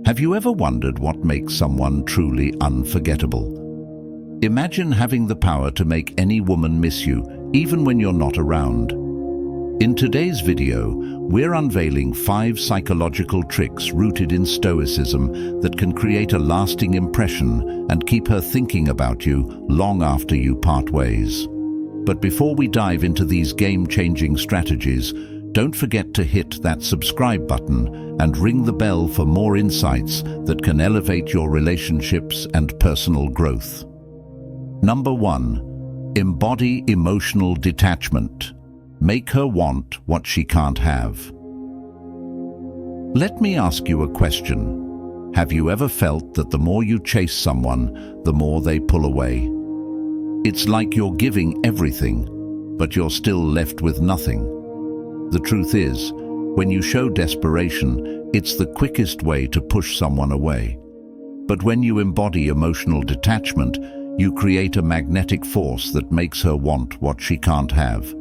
Have you ever wondered what makes someone truly unforgettable? Imagine having the power to make any woman miss you, even when you're not around. In today's video, we're unveiling 5 psychological tricks rooted in Stoicism that can create a lasting impression and keep her thinking about you long after you part ways. But before we dive into these game-changing strategies, don't forget to hit that subscribe button and ring the bell for more insights that can elevate your relationships and personal growth. Number 1. Embody emotional detachment. Make her want what she can't have. Let me ask you a question. Have you ever felt that the more you chase someone, the more they pull away? It's like you're giving everything, but you're still left with nothing. The truth is, when you show desperation, it's the quickest way to push someone away. But when you embody emotional detachment, you create a magnetic force that makes her want what she can't have.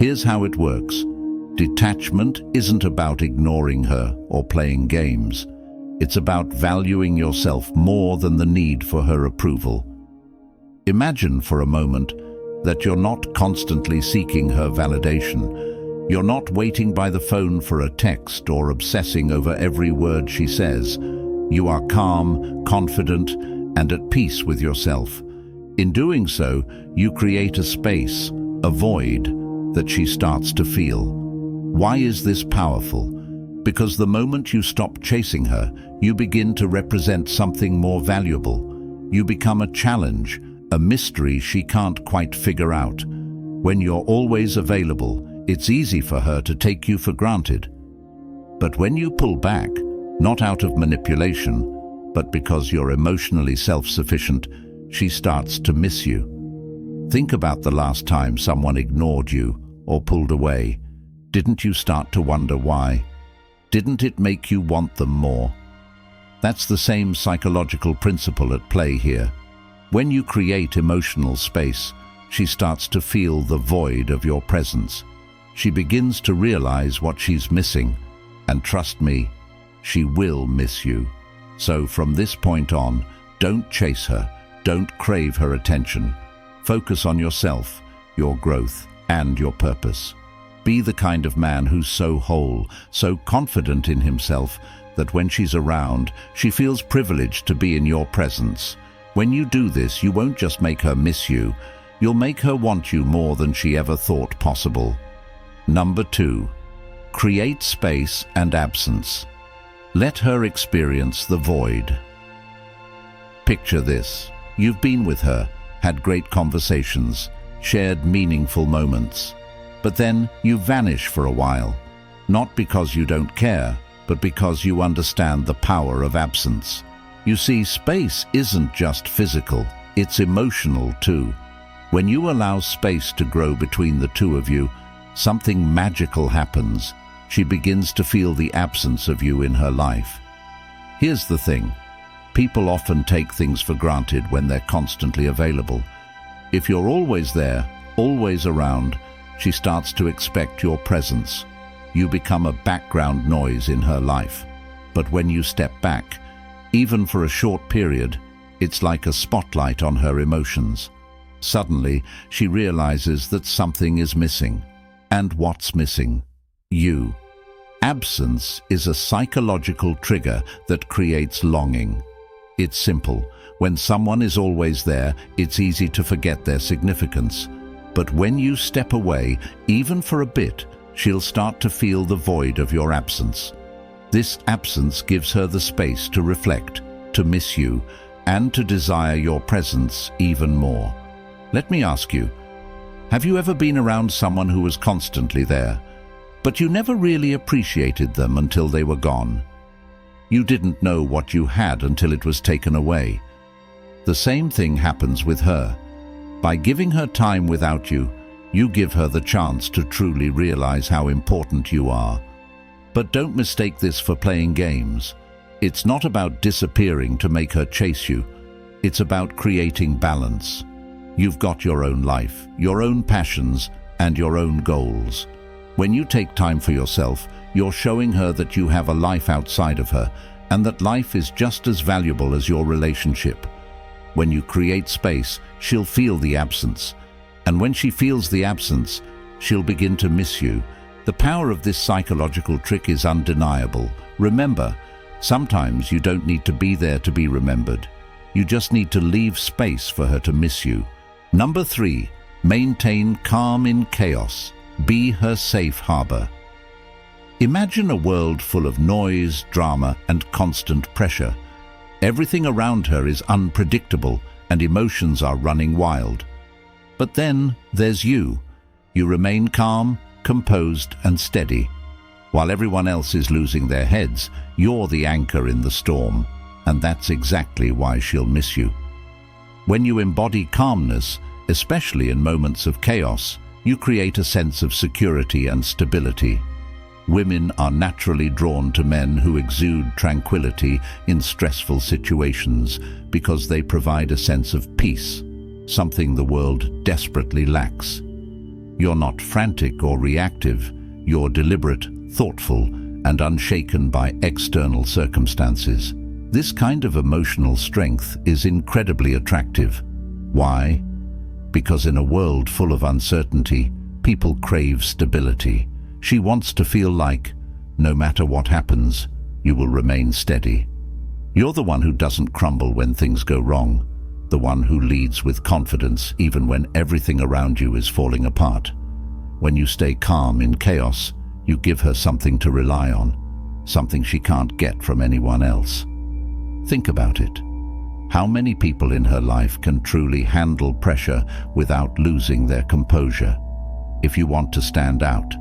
Here's how it works. Detachment isn't about ignoring her or playing games. It's about valuing yourself more than the need for her approval. Imagine for a moment that you're not constantly seeking her validation. You're not waiting by the phone for a text or obsessing over every word she says. You are calm, confident, and at peace with yourself. In doing so, you create a space, a void, that she starts to feel. Why is this powerful? Because the moment you stop chasing her, you begin to represent something more valuable. You become a challenge, a mystery she can't quite figure out. When you're always available, it's easy for her to take you for granted. But when you pull back, not out of manipulation, but because you're emotionally self-sufficient, she starts to miss you. Think about the last time someone ignored you or pulled away. Didn't you start to wonder why? Didn't it make you want them more? That's the same psychological principle at play here. When you create emotional space, she starts to feel the void of your presence. She begins to realize what she's missing, and trust me, she will miss you. So from this point on, don't chase her, don't crave her attention. Focus on yourself, your growth, and your purpose. Be the kind of man who's so whole, so confident in himself, that when she's around, she feels privileged to be in your presence. When you do this, you won't just make her miss you, you'll make her want you more than she ever thought possible. Number 2. Create space and absence. Let her experience the void. Picture this. You've been with her, had great conversations, shared meaningful moments. But then you vanish for a while, not because you don't care, but because you understand the power of absence. You see, space isn't just physical, it's emotional too. When you allow space to grow between the two of you, something magical happens. She begins to feel the absence of you in her life. Here's the thing. People often take things for granted when they're constantly available. If you're always there, always around, she starts to expect your presence. You become a background noise in her life. But when you step back, even for a short period, it's like a spotlight on her emotions. Suddenly, she realizes that something is missing. And what's missing? You. Absence is a psychological trigger that creates longing. It's simple. When someone is always there, it's easy to forget their significance. But when you step away, even for a bit, she'll start to feel the void of your absence. This absence gives her the space to reflect, to miss you, and to desire your presence even more. Let me ask you, have you ever been around someone who was constantly there, but you never really appreciated them until they were gone? You didn't know what you had until it was taken away. The same thing happens with her. By giving her time without you, you give her the chance to truly realize how important you are. But don't mistake this for playing games. It's not about disappearing to make her chase you. It's about creating balance. You've got your own life, your own passions, and your own goals. When you take time for yourself, you're showing her that you have a life outside of her, and that life is just as valuable as your relationship. When you create space, she'll feel the absence. And when she feels the absence, she'll begin to miss you. The power of this psychological trick is undeniable. Remember, sometimes you don't need to be there to be remembered. You just need to leave space for her to miss you. Number 3, maintain calm in chaos. Be her safe harbor. Imagine a world full of noise, drama, and constant pressure. Everything around her is unpredictable and emotions are running wild. But then there's you. You remain calm, composed, and steady. While everyone else is losing their heads, you're the anchor in the storm, and that's exactly why she'll miss you. When you embody calmness, especially in moments of chaos, you create a sense of security and stability. Women are naturally drawn to men who exude tranquility in stressful situations because they provide a sense of peace, something the world desperately lacks. You're not frantic or reactive, you're deliberate, thoughtful, and unshaken by external circumstances. This kind of emotional strength is incredibly attractive. Why? Because in a world full of uncertainty, people crave stability. She wants to feel like, no matter what happens, you will remain steady. You're the one who doesn't crumble when things go wrong, the one who leads with confidence even when everything around you is falling apart. When you stay calm in chaos, you give her something to rely on, something she can't get from anyone else. Think about it. How many people in her life can truly handle pressure without losing their composure? If you want to stand out,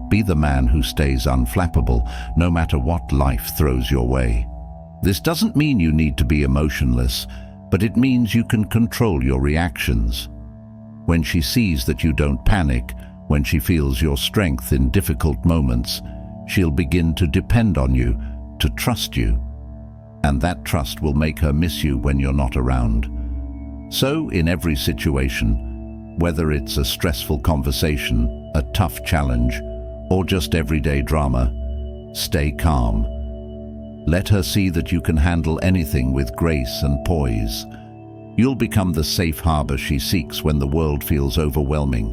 be the man who stays unflappable no matter what life throws your way. This doesn't mean you need to be emotionless, but it means you can control your reactions. When she sees that you don't panic, when she feels your strength in difficult moments, she'll begin to depend on you, to trust you. And that trust will make her miss you when you're not around. So, in every situation, whether it's a stressful conversation, a tough challenge, or just everyday drama, stay calm. Let her see that you can handle anything with grace and poise. You'll become the safe harbor she seeks when the world feels overwhelming,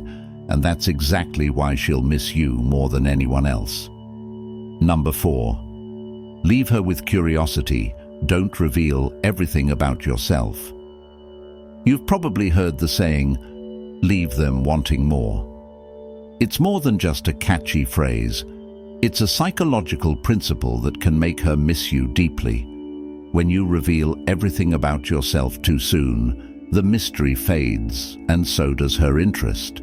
and that's exactly why she'll miss you more than anyone else. Number 4. Leave her with curiosity. Don't reveal everything about yourself. You've probably heard the saying, leave them wanting more. It's more than just a catchy phrase. It's a psychological principle that can make her miss you deeply. When you reveal everything about yourself too soon, the mystery fades, and so does her interest.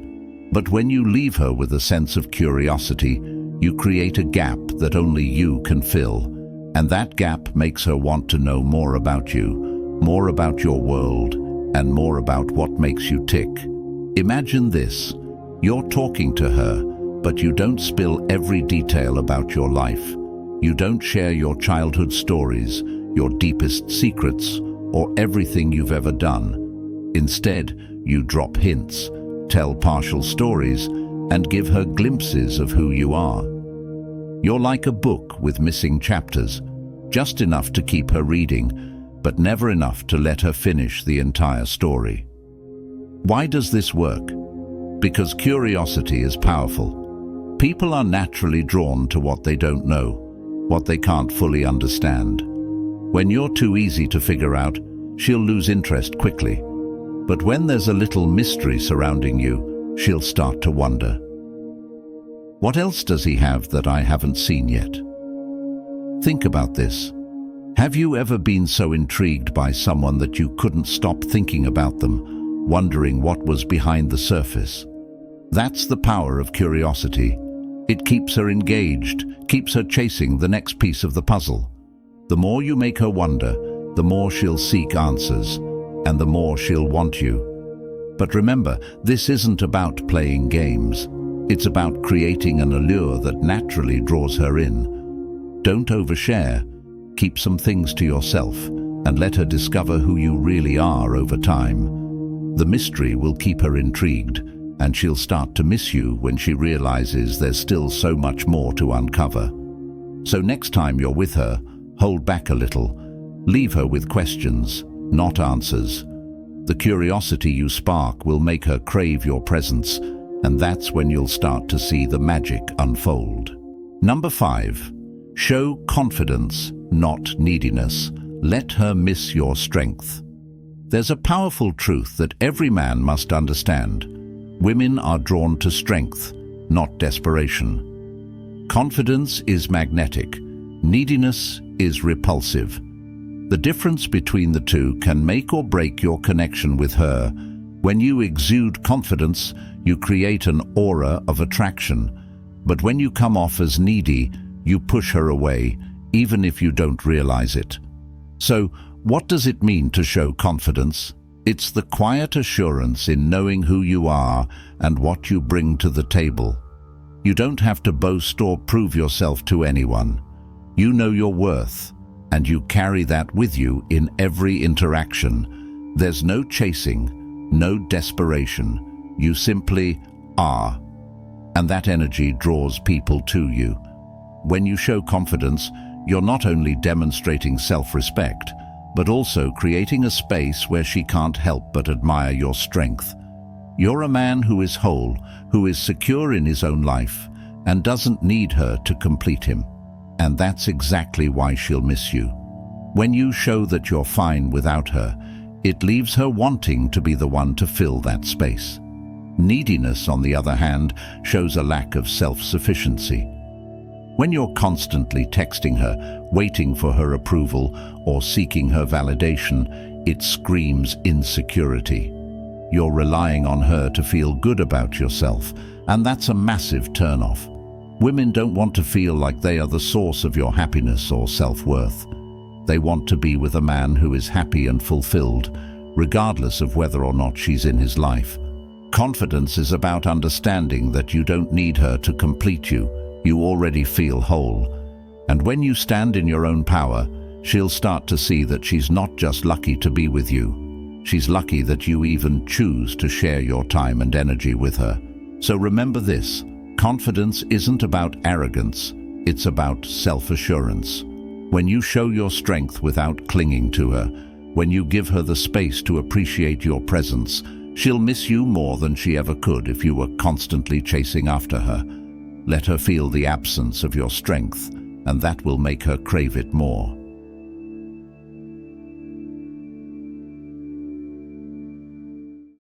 But when you leave her with a sense of curiosity, you create a gap that only you can fill. And that gap makes her want to know more about you, more about your world, and more about what makes you tick. Imagine this. You're talking to her, but you don't spill every detail about your life. You don't share your childhood stories, your deepest secrets, or everything you've ever done. Instead, you drop hints, tell partial stories, and give her glimpses of who you are. You're like a book with missing chapters, just enough to keep her reading, but never enough to let her finish the entire story. Why does this work? Because curiosity is powerful. People are naturally drawn to what they don't know, what they can't fully understand. When you're too easy to figure out, she'll lose interest quickly. But when there's a little mystery surrounding you, she'll start to wonder. What else does he have that I haven't seen yet? Think about this. Have you ever been so intrigued by someone that you couldn't stop thinking about them, wondering what was behind the surface? That's the power of curiosity. It keeps her engaged, keeps her chasing the next piece of the puzzle. The more you make her wonder, the more she'll seek answers, and the more she'll want you. But remember, this isn't about playing games. It's about creating an allure that naturally draws her in. Don't overshare. Keep some things to yourself, and let her discover who you really are over time. The mystery will keep her intrigued, and she'll start to miss you when she realizes there's still so much more to uncover. So next time you're with her, Hold back a little. Leave her with questions, not answers. The curiosity you spark will make her crave your presence, and that's when you'll start to see the magic unfold. Number 5. Show confidence, not neediness. Let her miss your strength. There's a powerful truth that every man must understand. Women are drawn to strength, not desperation. Confidence is magnetic. Neediness is repulsive. The difference between the two can make or break your connection with her. When you exude confidence, you create an aura of attraction. But when you come off as needy, you push her away, even if you don't realize it. So, what does it mean to show confidence? It's the quiet assurance in knowing who you are and what you bring to the table. You don't have to boast or prove yourself to anyone. You know your worth, and you carry that with you in every interaction. There's no chasing, no desperation. You simply are. And that energy draws people to you. When you show confidence, you're not only demonstrating self-respect, but also creating a space where she can't help but admire your strength. You're a man who is whole, who is secure in his own life, and doesn't need her to complete him. And that's exactly why she'll miss you. When you show that you're fine without her, it leaves her wanting to be the one to fill that space. Neediness, on the other hand, shows a lack of self-sufficiency. When you're constantly texting her, waiting for her approval, or seeking her validation, it screams insecurity. You're relying on her to feel good about yourself, and that's a massive turn-off. Women don't want to feel like they are the source of your happiness or self-worth. They want to be with a man who is happy and fulfilled, regardless of whether or not she's in his life. Confidence is about understanding that you don't need her to complete you. You already feel whole. And when you stand in your own power, she'll start to see that she's not just lucky to be with you. She's lucky that you even choose to share your time and energy with her. So remember this. Confidence isn't about arrogance, it's about self-assurance. When you show your strength without clinging to her, when you give her the space to appreciate your presence, she'll miss you more than she ever could if you were constantly chasing after her. Let her feel the absence of your strength, and that will make her crave it more.